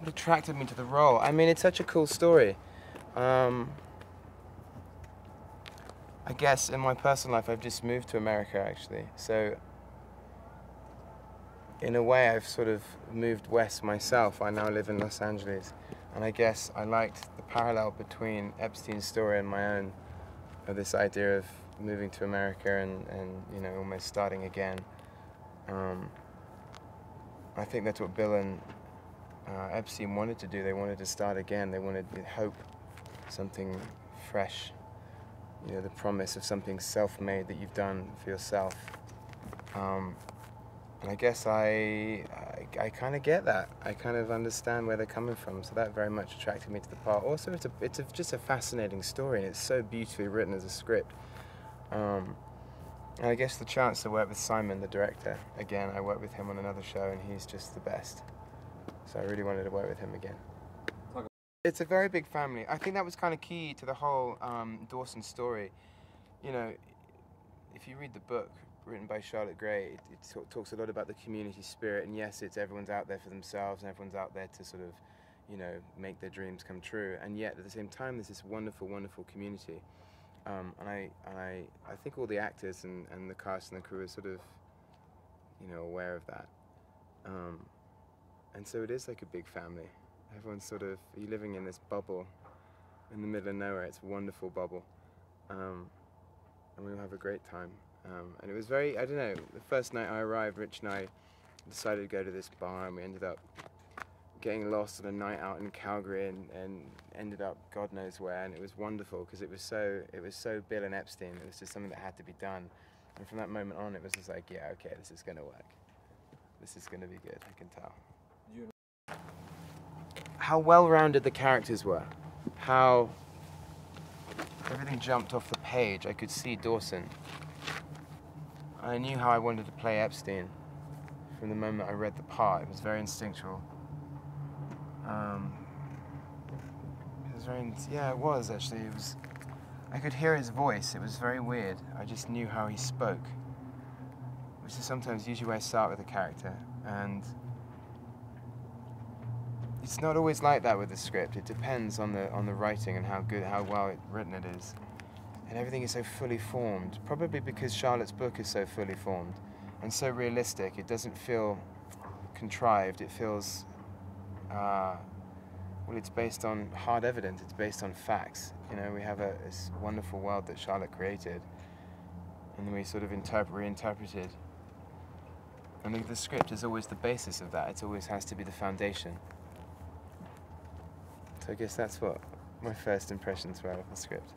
What attracted me to the role? I mean, it's such a cool story. I guess in my personal life, I've just moved to America, actually. So, in a way, I've sort of moved west myself. I now live in Los Angeles. And I guess I liked the parallel between Epstein's story and my own, of this idea of moving to America and you know, almost starting again. I think that's what Bill and Epstein wanted to do. They wanted to start again. They wanted hope, something fresh. You know, the promise of something self-made that you've done for yourself. And I guess I kind of get that. I kind of understand where they're coming from. So that very much attracted me to the part. Also, it's just a fascinating story, and it's so beautifully written as a script. And I guess the chance to work with Simon, the director, again, I worked with him on another show, and he's just the best. So I really wanted to work with him again. It's a very big family. I think that was kind of key to the whole Dawson story. You know, if you read the book written by Charlotte Gray, it talks a lot about the community spirit, and yes, it's everyone's out there for themselves, and everyone's out there to sort of, you know, make their dreams come true. And yet, at the same time, there's this wonderful, wonderful community. And I think all the actors and the cast and the crew are sort of, you know, aware of that. And so it is like a big family. Everyone's sort of, you're living in this bubble in the middle of nowhere. It's a wonderful bubble. And we all have a great time. And it was very, I don't know, the first night I arrived, Rich and I decided to go to this bar, and we ended up getting lost on a night out in Calgary and ended up God knows where, and it was wonderful because it was so Bill and Epstein. It was just something that had to be done. And from that moment on, it was just like, yeah, okay, this is going to work. This is going to be good, I can tell. How well-rounded the characters were. How everything jumped off the page. I could see Dawson. I knew how I wanted to play Epstein from the moment I read the part. It was very instinctual. It was very, yeah, it was actually. It was. I could hear his voice. It was very weird. I just knew how he spoke, which is sometimes usually where I start with a character, and it's not always like that with the script. It depends on the writing and how well written it is. And everything is so fully formed, probably because Charlotte's book is so fully formed and so realistic. It doesn't feel contrived. It feels, well, it's based on hard evidence. It's based on facts. You know, we have this wonderful world that Charlotte created, and then we sort of reinterpreted. And the script is always the basis of that. It always has to be the foundation. So I guess that's what my first impressions were of the script.